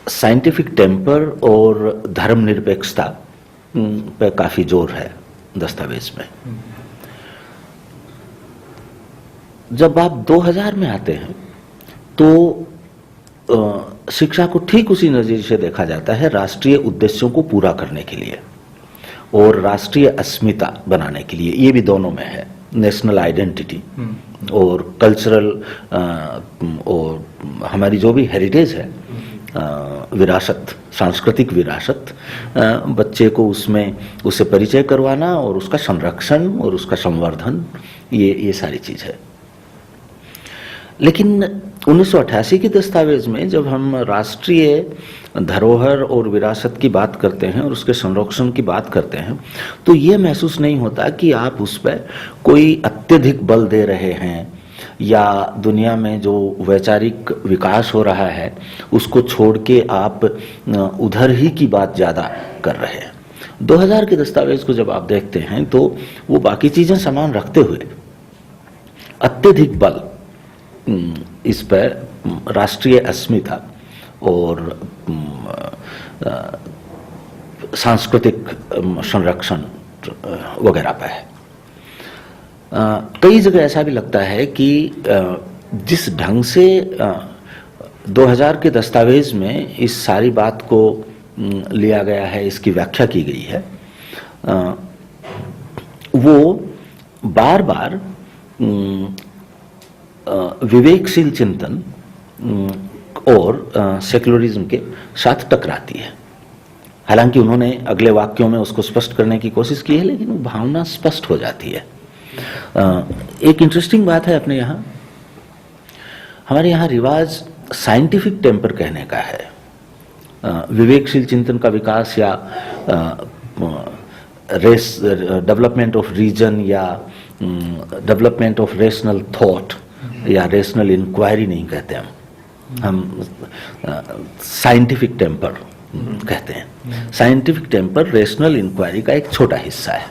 Scientific temper और धर्मनिरपेक्षता पे काफी जोर है दस्तावेज में। जब आप 2000 में आते हैं तो शिक्षा को ठीक उसी नजरिए से देखा जाता है, राष्ट्रीय उद्देश्यों को पूरा करने के लिए और राष्ट्रीय अस्मिता बनाने के लिए। ये भी दोनों में है, नेशनल आइडेंटिटी और कल्चरल और हमारी जो भी हेरिटेज है, विरासत, सांस्कृतिक विरासत, बच्चे को उससे परिचय करवाना और उसका संरक्षण और उसका संवर्धन, ये सारी चीज है। लेकिन 1988 के दस्तावेज में जब हम राष्ट्रीय धरोहर और विरासत की बात करते हैं और उसके संरक्षण की बात करते हैं तो ये महसूस नहीं होता कि आप उस पर कोई अत्यधिक बल दे रहे हैं या दुनिया में जो वैचारिक विकास हो रहा है उसको छोड़ के आप उधर ही की बात ज़्यादा कर रहे हैं। 2000 के दस्तावेज को जब आप देखते हैं तो वो बाकी चीज़ें समान रखते हुए अत्यधिक बल इस पर राष्ट्रीय अस्मिता और सांस्कृतिक संरक्षण वगैरह पर है। कई जगह ऐसा भी लगता है कि जिस ढंग से 2000 के दस्तावेज में इस सारी बात को लिया गया है, इसकी व्याख्या की गई है, वो बार बार विवेकशील चिंतन और सेक्युलरिज्म के साथ टकराती है। हालांकि उन्होंने अगले वाक्यों में उसको स्पष्ट करने की कोशिश की है, लेकिन वो भावना स्पष्ट हो जाती है। एक इंटरेस्टिंग बात है अपने यहाँ, हमारे यहाँ रिवाज साइंटिफिक टेम्पर कहने का है। विवेकशील चिंतन का विकास या डेवलपमेंट ऑफ रीजन या डेवलपमेंट ऑफ रेशनल थॉट या रेशनल इंक्वायरी नहीं कहते हम साइंटिफिक टेम्पर कहते हैं। साइंटिफिक टेम्पर रेशनल इंक्वायरी का एक छोटा हिस्सा है,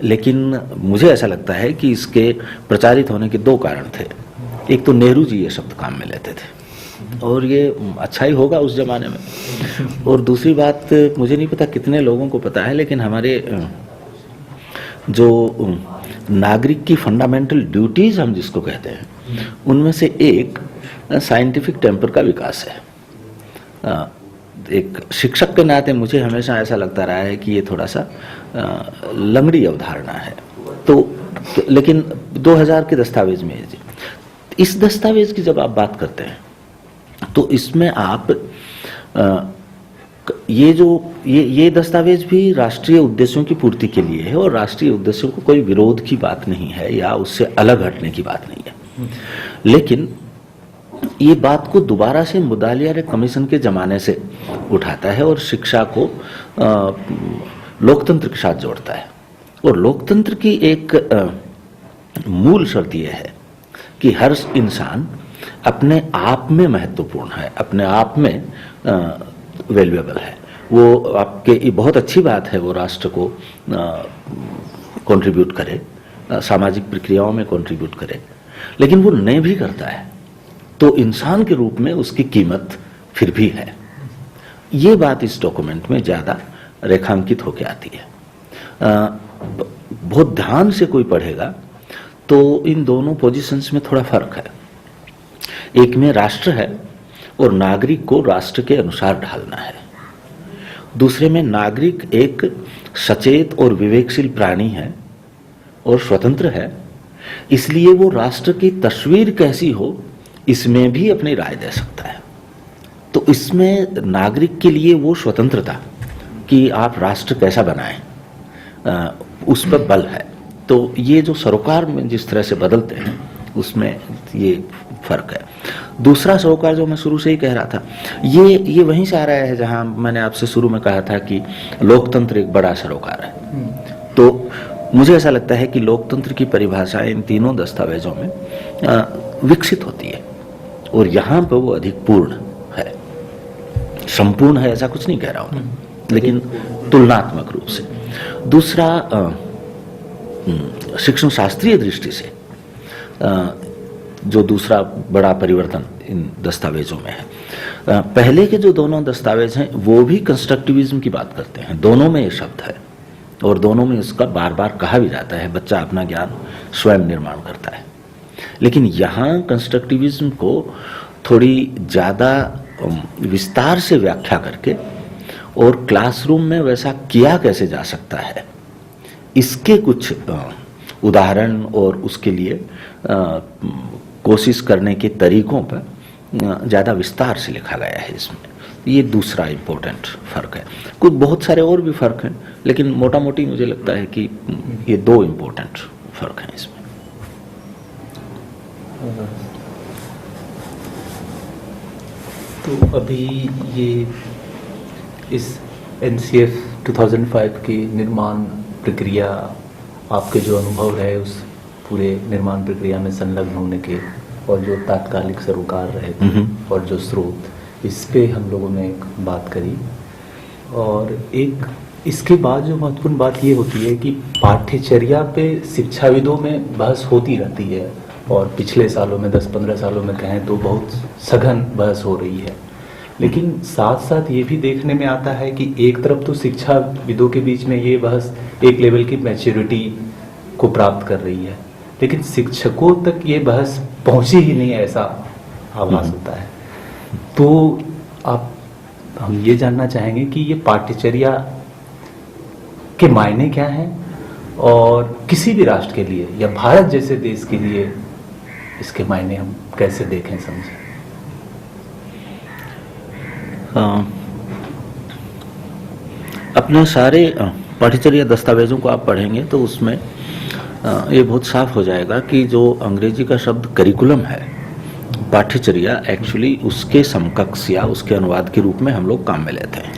लेकिन मुझे ऐसा लगता है कि इसके प्रचारित होने के दो कारण थे। एक तो नेहरू जी ये शब्द काम में लेते थे और ये अच्छा ही होगा उस जमाने में, और दूसरी बात मुझे नहीं पता कितने लोगों को पता है, लेकिन हमारे जो नागरिक की फंडामेंटल ड्यूटीज हम जिसको कहते हैं उनमें से एक साइंटिफिक टेम्पर का विकास है। एक शिक्षक के नाते मुझे हमेशा ऐसा लगता रहा है कि ये थोड़ा सा लंगड़ी अवधारणा है। लेकिन 2000 के दस्तावेज में इस दस्तावेज की जब आप बात करते हैं तो इसमें आप ये दस्तावेज भी राष्ट्रीय उद्देश्यों की पूर्ति के लिए है और राष्ट्रीय उद्देश्यों को कोई विरोध की बात नहीं है या उससे अलग हटने की बात नहीं है। लेकिन ये बात को दोबारा से मुदालियार कमीशन के जमाने से उठाता है और शिक्षा को लोकतंत्र के साथ जोड़ता है। और लोकतंत्र की एक मूल शर्त यह है कि हर इंसान अपने आप में महत्वपूर्ण है, अपने आप में वैल्यूएबल है। वो आपके, ये बहुत अच्छी बात है वो राष्ट्र को कंट्रीब्यूट करे, सामाजिक प्रक्रियाओं में कंट्रीब्यूट करे, लेकिन वो नहीं भी करता है तो इंसान के रूप में उसकी कीमत फिर भी है। ये बात इस डॉक्यूमेंट में ज़्यादा रेखांकित होकर आती है। बहुत ध्यान से कोई पढ़ेगा तो इन दोनों पोजीशंस में थोड़ा फर्क है। एक में राष्ट्र है और नागरिक को राष्ट्र के अनुसार ढालना है। दूसरे में नागरिक एक सचेत और विवेकशील प्राणी है और स्वतंत्र है, इसलिए वो राष्ट्र की तस्वीर कैसी हो इसमें भी अपनी राय दे सकता है। तो इसमें नागरिक के लिए वो स्वतंत्रता कि आप राष्ट्र कैसा बनाएं, उस पर बल है। तो ये जो सरोकार में जिस तरह से बदलते हैं उसमें ये फर्क है। दूसरा सरोकार जो मैं शुरू से ही कह रहा था, ये वहीं से आ रहा है जहां मैंने आपसे शुरू में कहा था कि लोकतंत्र एक बड़ा सरोकार है। तो मुझे ऐसा लगता है कि लोकतंत्र की परिभाषा इन तीनों दस्तावेजों में विकसित होती है और यहाँ पर वो अधिक पूर्ण है। संपूर्ण है ऐसा कुछ नहीं कह रहा हूँ, लेकिन तुलनात्मक रूप से। दूसरा, शिक्षण शास्त्रीय दृष्टि से जो दूसरा बड़ा परिवर्तन इन दस्तावेजों में है। पहले के जो दोनों दस्तावेज हैं वो भी कंस्ट्रक्टिविज्म की बात करते हैं, दोनों में ये शब्द है और दोनों में इसका बार बार कहा भी जाता है, बच्चा अपना ज्ञान स्वयं निर्माण करता है। लेकिन यहाँ कंस्ट्रक्टिविज्म को थोड़ी ज़्यादा विस्तार से व्याख्या करके और क्लासरूम में वैसा किया कैसे जा सकता है, इसके कुछ उदाहरण और उसके लिए कोशिश करने के तरीकों पर ज़्यादा विस्तार से लिखा गया है इसमें। ये दूसरा इम्पोर्टेंट फ़र्क है। कुछ बहुत सारे और भी फ़र्क हैं, लेकिन मोटा मोटी मुझे लगता है कि ये दो इम्पोर्टेंट फ़र्क हैं इसमें। तो अभी ये इस NCF 2005 की निर्माण प्रक्रिया, आपके जो अनुभव रहे उस पूरे निर्माण प्रक्रिया में संलग्न होने के, और जो तात्कालिक सरोकार रहे थे और जो स्रोत, इस पे हम लोगों ने एक बात करी। और एक इसके बाद जो महत्वपूर्ण बात ये होती है कि पाठ्यचर्या पे शिक्षाविदों में बहस होती रहती है, और पिछले सालों में 10-15 सालों में कहें तो बहुत सघन बहस हो रही है। लेकिन साथ साथ ये भी देखने में आता है कि एक तरफ तो शिक्षाविदों के बीच में ये बहस एक लेवल की मैच्योरिटी को प्राप्त कर रही है, लेकिन शिक्षकों तक ये बहस पहुंची ही नहीं, ऐसा आभास होता है। तो हम ये जानना चाहेंगे कि ये पाठ्यचर्या के मायने क्या हैं, और किसी भी राष्ट्र के लिए या भारत जैसे देश के लिए इसके मायने हम कैसे देखें, समझें। अपने सारे पाठ्यचर्या दस्तावेजों को आप पढ़ेंगे तो उसमें ये बहुत साफ हो जाएगा कि जो अंग्रेजी का शब्द करिकुलम है, पाठ्यचर्या एक्चुअली उसके समकक्ष या उसके अनुवाद के रूप में हम लोग काम में लेते हैं।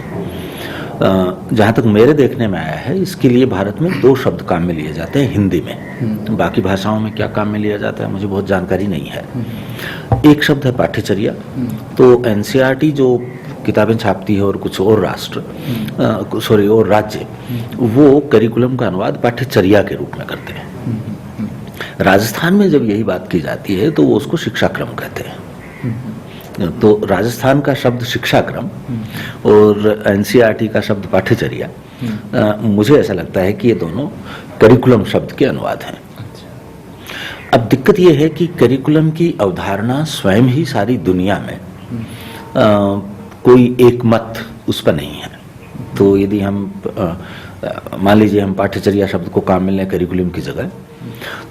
जहाँ तक मेरे देखने में आया है, इसके लिए भारत में दो शब्द काम में लिए जाते हैं हिंदी में। बाकी भाषाओं में क्या काम में लिया जाता है मुझे बहुत जानकारी नहीं है। एक शब्द है पाठ्यचर्या। तो NCERT जो किताबें छापती है और कुछ और और राज्य वो करिकुलम का अनुवाद पाठ्यचर्या के रूप में करते हैं। राजस्थान में जब यही बात की जाती है तो वो उसको शिक्षाक्रम कहते हैं। तो राजस्थान का शब्द शिक्षाक्रम और NCERT का शब्द पाठ्यचर्या, मुझे ऐसा लगता है कि ये दोनों करिकुलम शब्द के अनुवाद हैं। अब दिक्कत ये है कि करिकुलम की अवधारणा स्वयं ही सारी दुनिया में कोई एक मत उस पर नहीं है। तो यदि हम मान लीजिए हम पाठ्यचर्या शब्द को काम में लें करिकुलम की जगह,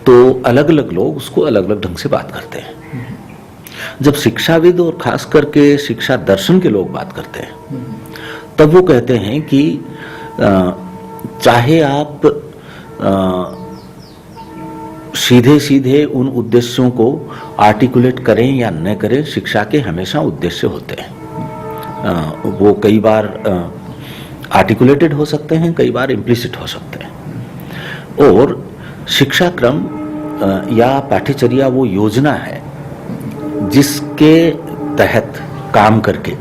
तो अलग अलग लोग उसको अलग अलग ढंग से बात करते हैं। जब शिक्षाविद और खास करके शिक्षा दर्शन के लोग बात करते हैं तब वो कहते हैं कि चाहे आप सीधे सीधे उन उद्देश्यों को आर्टिकुलेट करें या न करें, शिक्षा के हमेशा उद्देश्य होते हैं। वो कई बार आर्टिकुलेटेड हो सकते हैं, कई बार इम्प्लिसिट हो सकते हैं। और शिक्षा क्रम या पाठ्यचर्या वो योजना है जिसके तहत काम करके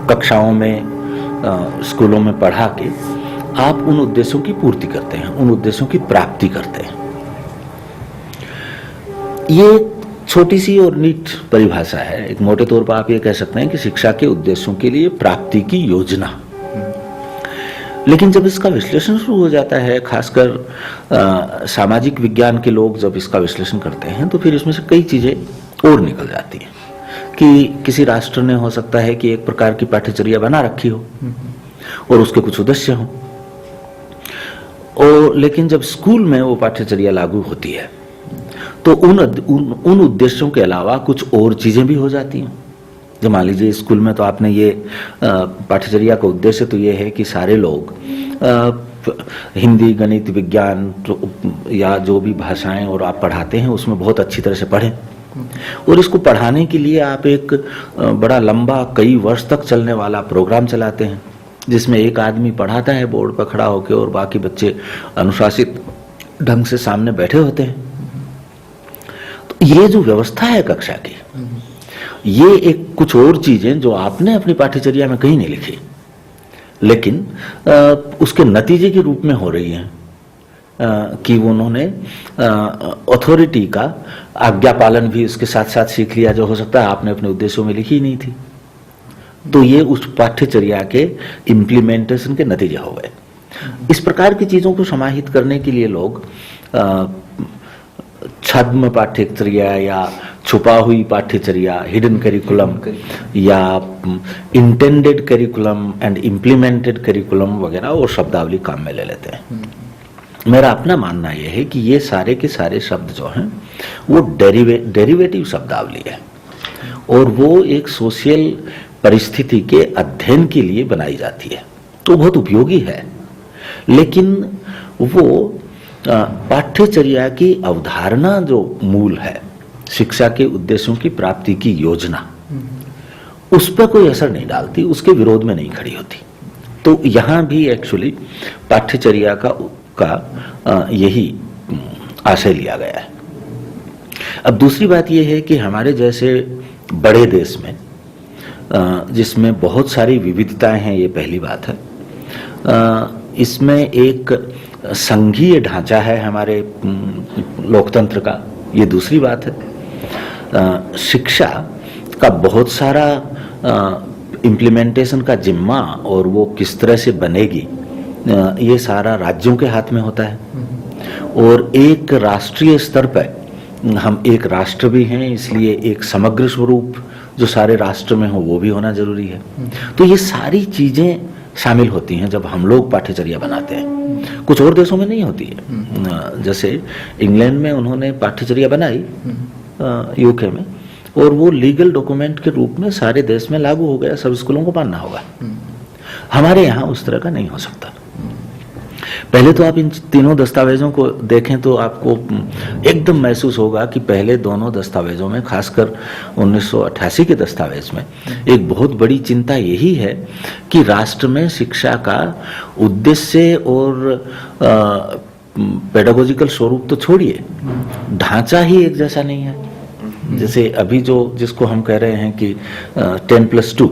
कक्षाओं में स्कूलों में पढ़ा के आप उन उद्देश्यों की पूर्ति करते हैं, उन उद्देश्यों की प्राप्ति करते हैं। ये छोटी सी और नीट परिभाषा है। एक मोटे तौर पर आप ये कह सकते हैं कि शिक्षा के उद्देश्यों के लिए प्राप्ति की योजना। लेकिन जब इसका विश्लेषण शुरू हो जाता है, खासकर सामाजिक विज्ञान के लोग जब इसका विश्लेषण करते हैं, तो फिर इसमें से कई चीजें और निकल जाती हैं कि किसी राष्ट्र ने हो सकता है कि एक प्रकार की पाठ्यचर्या बना रखी हो और उसके कुछ उद्देश्य हों, और लेकिन जब स्कूल में वो पाठ्यचर्या लागू होती है तो उन उद्देश्यों के अलावा कुछ और चीजें भी हो जाती हैं। जब मान लीजिए स्कूल में तो आपने ये पाठ्यचर्या का उद्देश्य तो ये है कि सारे लोग हिंदी, गणित, विज्ञान या जो भी भाषाएं और आप पढ़ाते हैं उसमें बहुत अच्छी तरह से पढ़ें। और इसको पढ़ाने के लिए आप एक बड़ा लंबा कई वर्ष तक चलने वाला प्रोग्राम चलाते हैं, जिसमें एक आदमी पढ़ाता है बोर्ड पर खड़ा होकर और बाकी बच्चे अनुशासित ढंग से सामने बैठे होते हैं। तो ये जो व्यवस्था है कक्षा की, ये एक कुछ और चीजें जो आपने अपनी पाठ्यचर्या में कहीं नहीं लिखी, लेकिन उसके नतीजे के रूप में हो रही हैं। कि उन्होंने अथॉरिटी का आज्ञा पालन भी उसके साथ साथ सीख लिया, जो हो सकता है आपने अपने उद्देश्यों में लिखी ही नहीं थी। तो ये उस पाठ्यचर्या के इम्प्लीमेंटेशन के नतीजे हो गए। इस प्रकार की चीजों को समाहित करने के लिए लोग छद्म पाठ्यचर्या या छुपा हुई पाठ्यचर्या, हिडन करिकुलम या intended curriculum and implemented curriculum वगैरह वो शब्दावली काम में ले लेते हैं। मेरा अपना मानना यह है कि ये सारे के सारे शब्द जो हैं वो डेरिवेटिव शब्दावली है और वो एक सोशल परिस्थिति के अध्ययन के लिए बनाई जाती है, तो बहुत उपयोगी है, लेकिन वो पाठ्यचर्या की अवधारणा जो मूल है, शिक्षा के उद्देश्यों की प्राप्ति की योजना, उस पर कोई असर नहीं डालती, उसके विरोध में नहीं खड़ी होती। तो यहाँ भी एक्चुअली पाठ्यचर्या का यही आशय लिया गया है। अब दूसरी बात यह है कि हमारे जैसे बड़े देश में जिसमें बहुत सारी विविधताएं हैं, ये पहली बात है। इसमें एक संघीय ढांचा है हमारे लोकतंत्र का, ये दूसरी बात है। शिक्षा का बहुत सारा इम्प्लीमेंटेशन का जिम्मा और वो किस तरह से बनेगी, ये सारा राज्यों के हाथ में होता है। और एक राष्ट्रीय स्तर पर हम एक राष्ट्र भी हैं, इसलिए एक समग्र स्वरूप जो सारे राष्ट्र में हो वो भी होना जरूरी है। तो ये सारी चीजें शामिल होती हैं जब हम लोग पाठ्यचर्या बनाते हैं। कुछ और देशों में नहीं होती है। जैसे इंग्लैंड में उन्होंने पाठ्यचर्या बनाई, यूके में, और वो लीगल डॉक्यूमेंट के रूप में सारे देश में लागू हो गया, सब स्कूलों को मानना होगा। हमारे यहाँ उस तरह का नहीं हो सकता। पहले तो आप इन तीनों दस्तावेजों को देखें तो आपको एकदम महसूस होगा कि पहले दोनों दस्तावेजों में, खासकर 1988 के दस्तावेज में, एक बहुत बड़ी चिंता यही है कि राष्ट्र में शिक्षा का उद्देश्य और पेडागोजिकल स्वरूप तो छोड़िए, ढांचा ही एक जैसा नहीं है। जैसे अभी जो जिसको हम कह रहे हैं कि 10+2,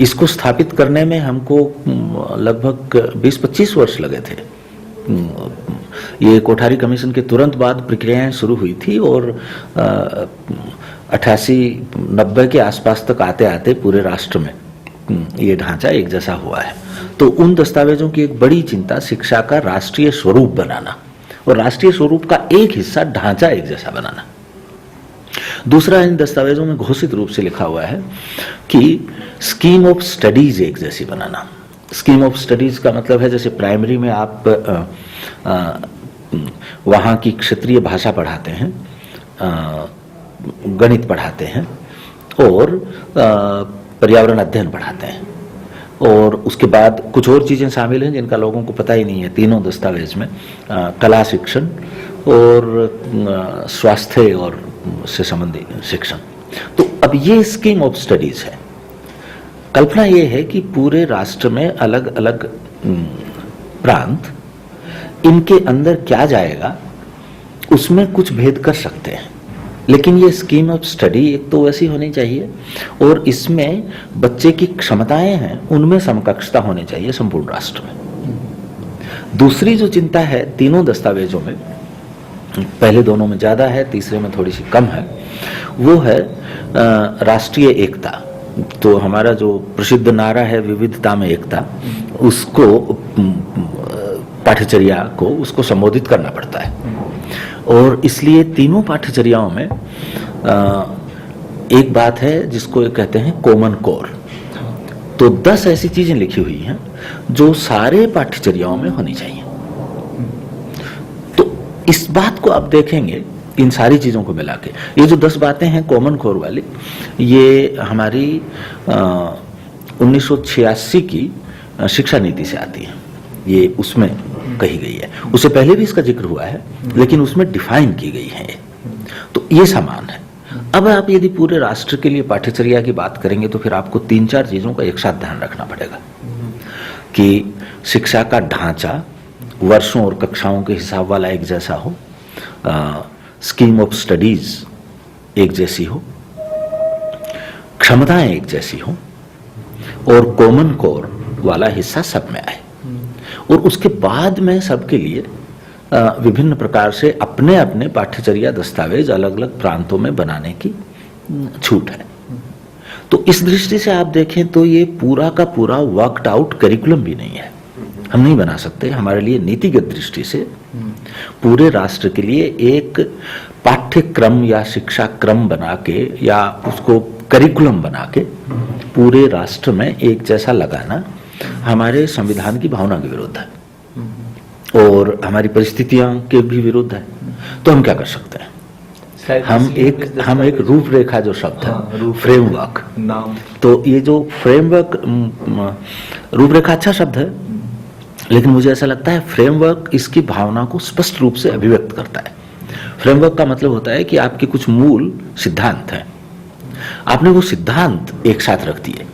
इसको स्थापित करने में हमको लगभग 20-25 वर्ष लगे थे। ये कोठारी कमीशन के तुरंत बाद प्रक्रियाएं शुरू हुई थी और 88-90 के आसपास तक आते आते पूरे राष्ट्र में ये ढांचा एक जैसा हुआ है। तो उन दस्तावेजों की एक बड़ी चिंता शिक्षा का राष्ट्रीय स्वरूप बनाना और राष्ट्रीय स्वरूप का एक हिस्सा ढांचा एक जैसा बनाना। दूसरा, इन दस्तावेजों में घोषित रूप से लिखा हुआ है कि स्कीम ऑफ स्टडीज एक जैसी बनाना। स्कीम ऑफ स्टडीज का मतलब है जैसे प्राइमरी में आप वहाँ की क्षेत्रीय भाषा पढ़ाते हैं, गणित पढ़ाते हैं और पर्यावरण अध्ययन पढ़ाते हैं, और उसके बाद कुछ और चीज़ें शामिल हैं जिनका लोगों को पता ही नहीं है तीनों दस्तावेज में, कला शिक्षण और स्वास्थ्य और से संबंधित शिक्षण। तो अब ये स्कीम ऑफ स्टडीज है। कल्पना ये है कि पूरे राष्ट्र में अलग अलग प्रांत, इनके अंदर क्या जाएगा उसमें कुछ भेद कर सकते हैं, लेकिन ये स्कीम ऑफ स्टडी एक तो वैसी होनी चाहिए और इसमें बच्चे की क्षमताएं हैं उनमें समकक्षता होनी चाहिए संपूर्ण राष्ट्र में। दूसरी जो चिंता है तीनों दस्तावेजों में, पहले दोनों में ज्यादा है, तीसरे में थोड़ी सी कम है, वो है राष्ट्रीय एकता। तो हमारा जो प्रसिद्ध नारा है विविधता में एकता, उसको पाठ्यचर्या को उसको संबोधित करना पड़ता है। और इसलिए तीनों पाठ्यचर्याओं में एक बात है जिसको कहते हैं कॉमन कोर। तो 10 ऐसी चीजें लिखी हुई हैं जो सारे पाठ्यचर्याओं में होनी चाहिए। तो इस बात को आप देखेंगे, इन सारी चीजों को मिला के ये जो 10 बातें हैं कॉमन कोर वाली, ये हमारी 1986 की शिक्षा नीति से आती है। ये उसमें कही गई है, उससे पहले भी इसका जिक्र हुआ है लेकिन उसमें डिफाइन की गई है। तो ये समान है। अब आप यदि पूरे राष्ट्र के लिए पाठ्यचर्या की बात करेंगे तो फिर आपको 3-4 चीजों का एक साथ ध्यान रखना पड़ेगा कि शिक्षा का ढांचा वर्षों और कक्षाओं के हिसाब वाला एक जैसा हो, स्कीम ऑफ स्टडीज एक जैसी हो, क्षमताएं एक जैसी हो और कॉमन कोर वाला हिस्सा सब में आए। और उसके बाद में सबके लिए विभिन्न प्रकार से अपने अपने पाठ्यचर्या दस्तावेज अलग अलग प्रांतों में बनाने की छूट है। तो इस दृष्टि से आप देखें तो ये पूरा का पूरा वर्कड आउट करिकुलम भी नहीं है, हम नहीं बना सकते। हमारे लिए नीतिगत दृष्टि से पूरे राष्ट्र के लिए एक पाठ्यक्रम या शिक्षा क्रम बना के या उसको करिकुलम बना के पूरे राष्ट्र में एक जैसा लगाना हमारे संविधान की भावना के विरुद्ध है और हमारी परिस्थितियां के भी विरुद्ध है। तो हम क्या कर सकते हैं? हम एक रूपरेखा जो शब्द है, फ्रेमवर्क नाम, तो ये जो फ्रेमवर्क, रूपरेखा अच्छा शब्द है, लेकिन मुझे ऐसा लगता है फ्रेमवर्क इसकी भावना को स्पष्ट रूप से अभिव्यक्त करता है। फ्रेमवर्क का मतलब होता है कि आपके कुछ मूल सिद्धांत हैं, आपने वो सिद्धांत एक साथ रख दिए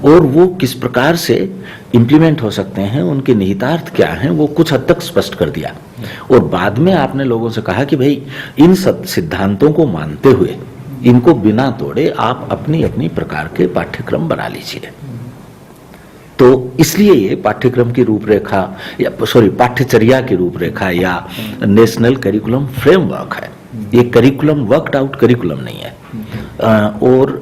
और वो किस प्रकार से इंप्लीमेंट हो सकते हैं, उनके निहितार्थ क्या हैं, वो कुछ हद तक स्पष्ट कर दिया। और बाद में आपने लोगों से कहा कि भाई इन सिद्धांतों को मानते हुए, इनको बिना तोड़े आप अपनी अपनी प्रकार के पाठ्यक्रम बना लीजिए। तो इसलिए ये पाठ्यक्रम की रूपरेखा या पाठ्यचर्या की रूपरेखा या नेशनल करिकुलम फ्रेमवर्क है। ये करिकुलम वर्कड आउट करिकुलम नहीं है। और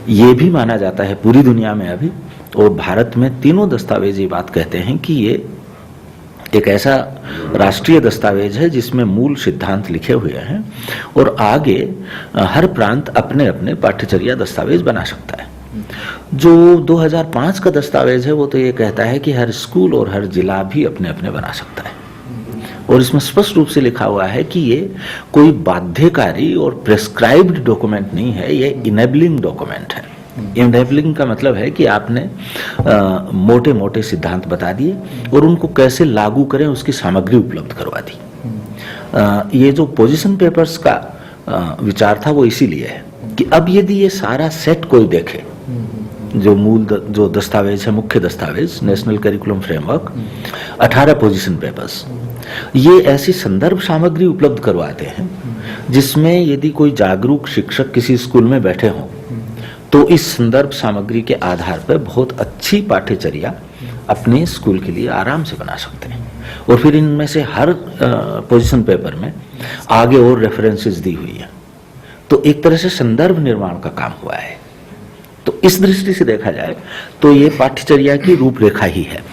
ये भी माना जाता है पूरी दुनिया में अभी, और भारत में तीनों दस्तावेज ये बात कहते हैं कि ये एक ऐसा राष्ट्रीय दस्तावेज है जिसमें मूल सिद्धांत लिखे हुए हैं और आगे हर प्रांत अपने अपने पाठ्यचर्या दस्तावेज बना सकता है। जो 2005 का दस्तावेज है वो तो ये कहता है कि हर स्कूल और हर जिला भी अपने अपने बना सकता है, और इसमें स्पष्ट रूप से लिखा हुआ है कि ये कोई बाध्यकारी और प्रेस्क्राइब्ड डॉक्यूमेंट नहीं है, ये इनेबलिंग डॉक्यूमेंट है। इनेबलिंग का मतलब है कि आपने मोटे मोटे सिद्धांत बता दिए और उनको कैसे लागू करें उसकी सामग्री उपलब्ध करवा दी। ये जो पोजीशन पेपर्स का विचार था वो इसीलिए है कि अब यदि ये सारा सेट कोई देखे, जो जो दस्तावेज है, मुख्य दस्तावेज national curriculum framework, 18 position papers, ये ऐसी संदर्भ सामग्री उपलब्ध करवाते हैं जिसमें यदि कोई जागरूक शिक्षक किसी स्कूल में बैठे हों तो इस संदर्भ सामग्री के आधार पर बहुत अच्छी पाठ्यचर्या अपने स्कूल के लिए आराम से बना सकते हैं। और फिर इनमें से हर पोजीशन पेपर में आगे और रेफरेंसेस दी हुई है, तो एक तरह से संदर्भ निर्माण का काम हुआ है। तो इस दृष्टि से देखा जाए तो ये पाठ्यचर्या की रूपरेखा ही है।